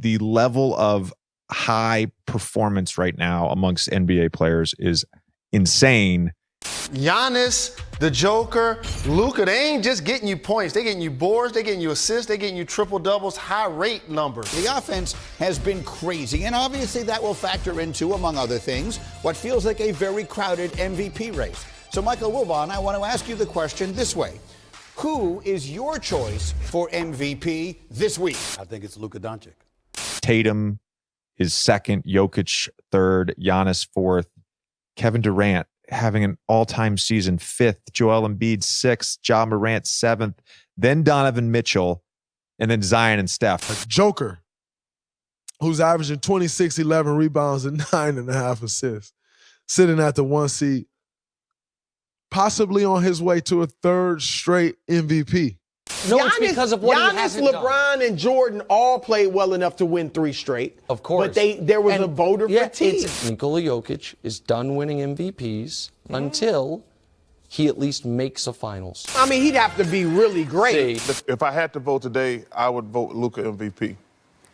the level of high performance right now amongst NBA players is insane. Giannis, the Joker, Luka, they ain't just getting you points. They're getting you boards, they're getting you assists, they're getting you triple-doubles, high-rate numbers. The offense has been crazy, and obviously that will factor into, among other things, what feels like a very crowded MVP race. So, Michael Wilbon, I want to ask you the question this way. Who is your choice for MVP this week? I think it's Luka Doncic. Tatum is second, Jokic third, Giannis fourth, Kevin Durant having an all-time season fifth, Joel Embiid sixth, Ja Morant seventh, then Donovan Mitchell, and then Zion and Steph. A Joker, who's averaging 26, 11 rebounds and 9.5 assists, sitting at the 1 seed, possibly on his way to a third straight MVP. No, it's because of what he hasn't LeBron, done. and Jordan all played well enough to win 3 straight. Of course. But there was a voter fatigue. Nikola Jokic is done winning MVPs until he at least makes a finals. I mean, he'd have to be really great. If I had to vote today, I would vote Luka MVP.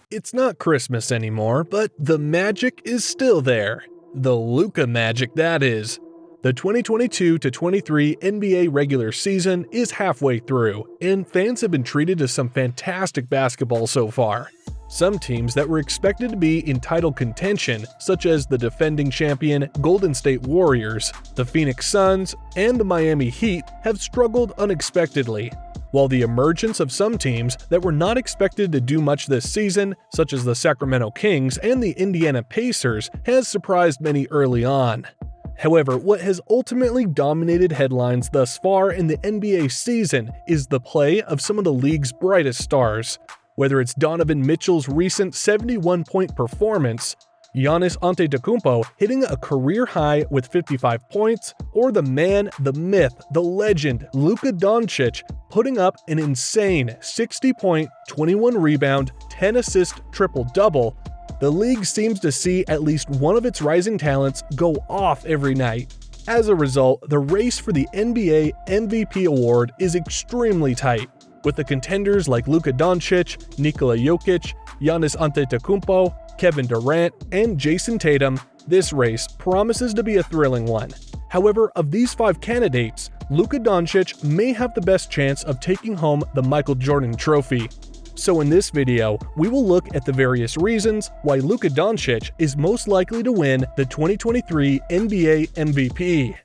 It's not Christmas anymore, but the magic is still there. The Luka magic, that is. The 2022-23 NBA regular season is halfway through, and fans have been treated to some fantastic basketball so far. Some teams that were expected to be in title contention, such as the defending champion Golden State Warriors, the Phoenix Suns, and the Miami Heat, have struggled unexpectedly, while the emergence of some teams that were not expected to do much this season, such as the Sacramento Kings and the Indiana Pacers, has surprised many early on. However, what has ultimately dominated headlines thus far in the NBA season is the play of some of the league's brightest stars. Whether it's Donovan Mitchell's recent 71-point performance, Giannis Antetokounmpo hitting a career high with 55 points, or the man, the myth, the legend, Luka Doncic putting up an insane 60-point, 21-rebound, 10-assist triple-double, the league seems to see at least one of its rising talents go off every night. As a result, the race for the NBA MVP award is extremely tight, with the contenders like Luka Doncic, Nikola Jokic, Giannis Antetokounmpo, Kevin Durant, and Jayson Tatum. This race promises to be a thrilling one. However, of these 5 candidates, Luka Doncic may have the best chance of taking home the Michael Jordan Trophy. So in this video, we will look at the various reasons why Luka Doncic is most likely to win the 2023 NBA MVP.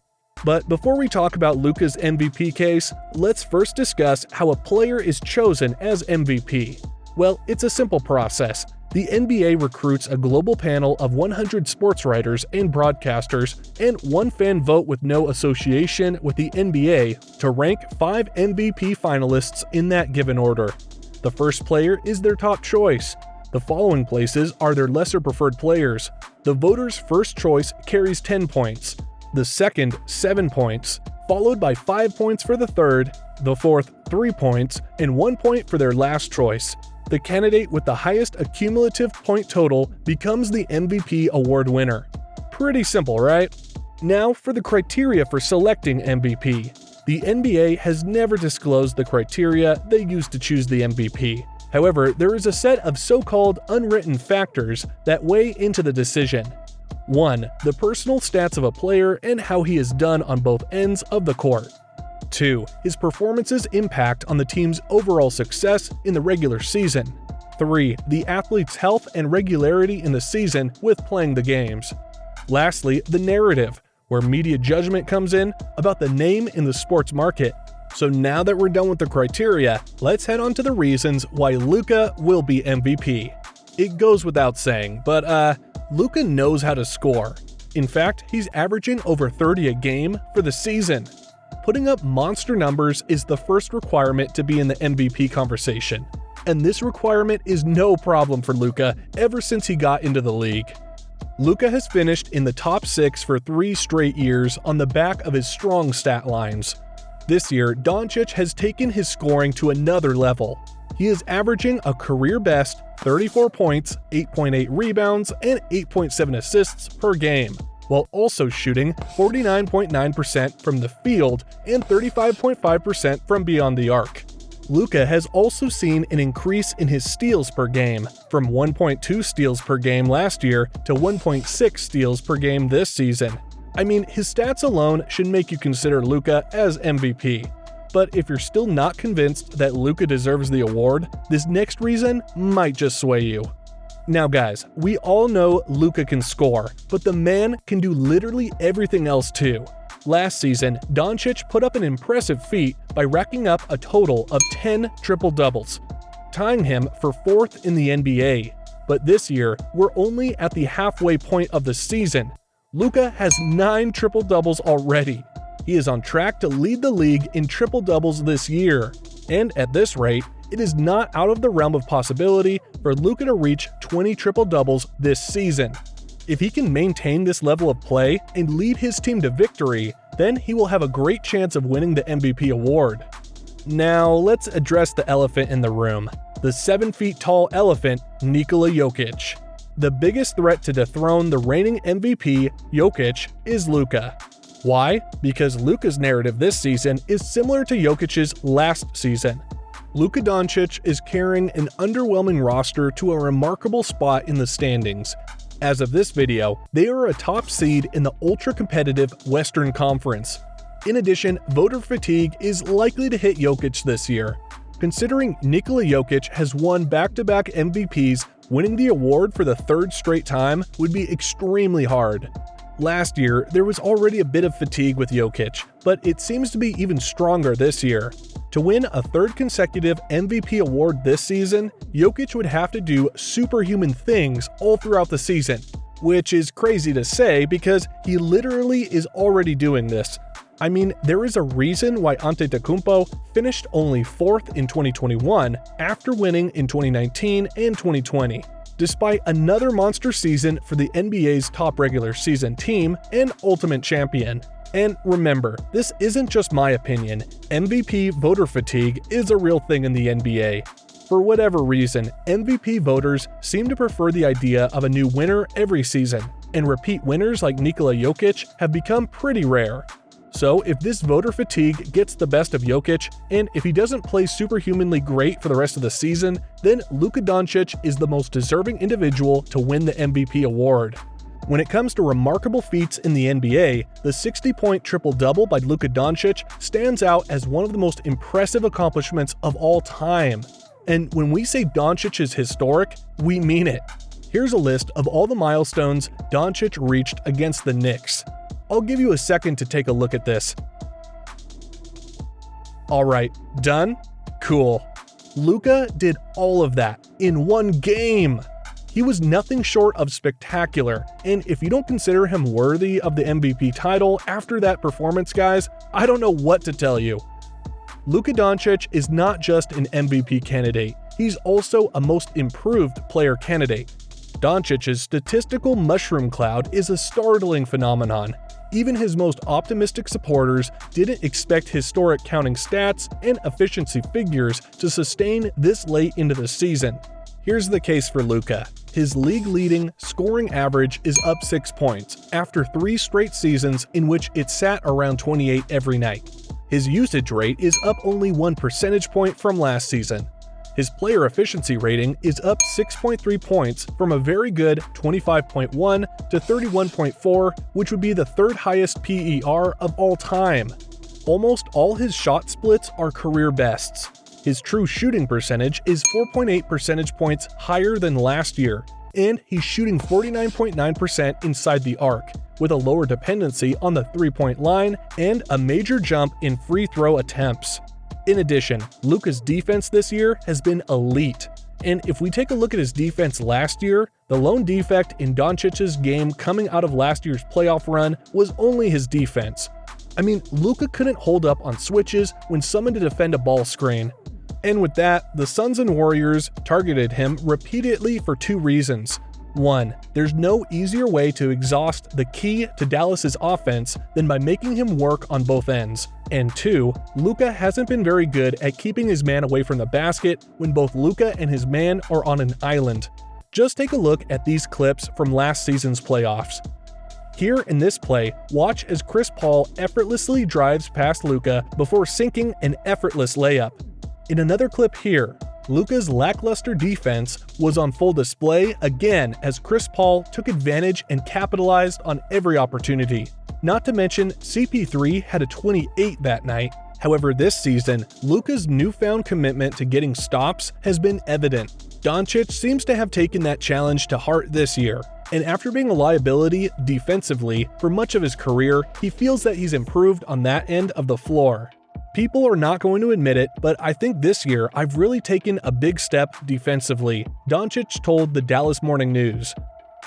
But before we talk about Luka's MVP case, let's first discuss how a player is chosen as MVP. Well, it's a simple process. The NBA recruits a global panel of 100 sports writers and broadcasters and one fan vote with no association with the NBA to rank 5 MVP finalists in that given order. The first player is their top choice. The following places are their lesser preferred players. The voter's first choice carries 10 points, the second 7 points, followed by 5 points for the third, the fourth 3 points, and 1 point for their last choice. The candidate with the highest accumulative point total becomes the MVP award winner. Pretty simple, right? Now for the criteria for selecting MVP. The NBA has never disclosed the criteria they use to choose the MVP. However, there is a set of so-called unwritten factors that weigh into the decision. 1. The personal stats of a player and how he has done on both ends of the court. 2. His performance's impact on the team's overall success in the regular season. 3. The athlete's health and regularity in the season with playing the games. Lastly, the narrative, where media judgment comes in about the name in the sports market. So now that we're done with the criteria, let's head on to the reasons why Luka will be MVP. It goes without saying, but Luka knows how to score. In fact, he's averaging over 30 a game for the season. Putting up monster numbers is the first requirement to be in the MVP conversation. And this requirement is no problem for Luka ever since he got into the league. Luka has finished in the top 6 for 3 straight years on the back of his strong stat lines. This year, Doncic has taken his scoring to another level. He is averaging a career-best 34 points, 8.8 rebounds, and 8.7 assists per game, while also shooting 49.9% from the field and 35.5% from beyond the arc. Luka has also seen an increase in his steals per game, from 1.2 steals per game last year to 1.6 steals per game this season. I mean, his stats alone should make you consider Luka as MVP. But if you're still not convinced that Luka deserves the award, this next reason might just sway you. Now guys, we all know Luka can score, but the man can do literally everything else too. Last season, Doncic put up an impressive feat by racking up a total of 10 triple-doubles, tying him for 4th in the NBA. But this year, we're only at the halfway point of the season. Luka has 9 triple-doubles already. He is on track to lead the league in triple-doubles this year. And at this rate, it is not out of the realm of possibility for Luka to reach 20 triple-doubles this season. If he can maintain this level of play and lead his team to victory, then he will have a great chance of winning the MVP award. Now, let's address the elephant in the room. The 7-feet-tall elephant, Nikola Jokic. The biggest threat to dethrone the reigning MVP, Jokic, is Luka. Why? Because Luka's narrative this season is similar to Jokic's last season. Luka Doncic is carrying an underwhelming roster to a remarkable spot in the standings. As of this video, they are a top seed in the ultra-competitive Western Conference. In addition, voter fatigue is likely to hit Jokic this year. Considering Nikola Jokic has won back-to-back MVPs, winning the award for the 3rd straight time would be extremely hard. Last year, there was already a bit of fatigue with Jokic, but it seems to be even stronger this year. To win a 3rd consecutive MVP award this season, Jokic would have to do superhuman things all throughout the season, which is crazy to say because he literally is already doing this. I mean, there is a reason why Antetokounmpo finished only 4th in 2021 after winning in 2019 and 2020. Despite another monster season for the NBA's top regular season team and ultimate champion. And remember, this isn't just my opinion. MVP voter fatigue is a real thing in the NBA. For whatever reason, MVP voters seem to prefer the idea of a new winner every season, and repeat winners like Nikola Jokic have become pretty rare. So if this voter fatigue gets the best of Jokic, and if he doesn't play superhumanly great for the rest of the season, then Luka Doncic is the most deserving individual to win the MVP award. When it comes to remarkable feats in the NBA, the 60-point triple-double by Luka Doncic stands out as one of the most impressive accomplishments of all time. And when we say Doncic is historic, we mean it. Here's a list of all the milestones Doncic reached against the Knicks. I'll give you a second to take a look at this. Alright, done? Cool. Luka did all of that in one game. He was nothing short of spectacular, and if you don't consider him worthy of the MVP title after that performance, guys, I don't know what to tell you. Luka Doncic is not just an MVP candidate, he's also a most improved player candidate. Doncic's statistical mushroom cloud is a startling phenomenon. Even his most optimistic supporters didn't expect historic counting stats and efficiency figures to sustain this late into the season. Here's the case for Luka. His league-leading scoring average is up 6 points after 3 straight seasons in which it sat around 28 every night. His usage rate is up only 1 percentage point from last season. His player efficiency rating is up 6.3 points from a very good 25.1 to 31.4, which would be the 3rd highest PER of all time. Almost all his shot splits are career bests. His true shooting percentage is 4.8 percentage points higher than last year, and he's shooting 49.9% inside the arc, with a lower dependency on the 3-point line and a major jump in free throw attempts. In addition, Luka's defense this year has been elite, and if we take a look at his defense last year, the lone defect in Doncic's game coming out of last year's playoff run was only his defense. I mean, Luka couldn't hold up on switches when summoned to defend a ball screen. And with that, the Suns and Warriors targeted him repeatedly for 2 reasons. 1. There's no easier way to exhaust the key to Dallas's offense than by making him work on both ends. And 2. Luka hasn't been very good at keeping his man away from the basket when both Luka and his man are on an island. Just take a look at these clips from last season's playoffs. Here in this play, watch as Chris Paul effortlessly drives past Luka before sinking an effortless layup. In another clip here, Luka's lackluster defense was on full display again as Chris Paul took advantage and capitalized on every opportunity. Not to mention, CP3 had a 28 that night. However, this season, Luka's newfound commitment to getting stops has been evident. Doncic seems to have taken that challenge to heart this year, and after being a liability defensively for much of his career, he feels that he's improved on that end of the floor. People are not going to admit it, but I think this year I've really taken a big step defensively, Doncic told the Dallas Morning News.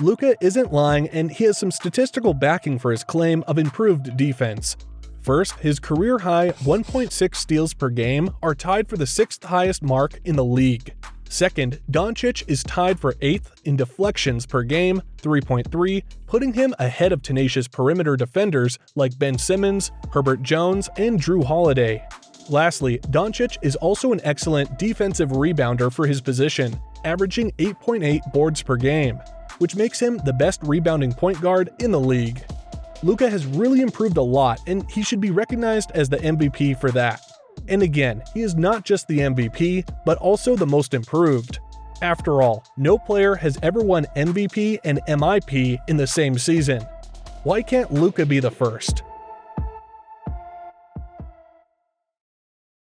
Luka isn't lying, and he has some statistical backing for his claim of improved defense. First, his career-high 1.6 steals per game are tied for the 6th highest mark in the league. Second, Doncic is tied for 8th in deflections per game, 3.3, putting him ahead of tenacious perimeter defenders like Ben Simmons, Herbert Jones, and Drew Holiday. Lastly, Doncic is also an excellent defensive rebounder for his position, averaging 8.8 boards per game, which makes him the best rebounding point guard in the league. Luka has really improved a lot, and he should be recognized as the MVP for that. And again, he is not just the MVP, but also the most improved. After all, no player has ever won MVP and MIP in the same season. Why can't Luka be the first?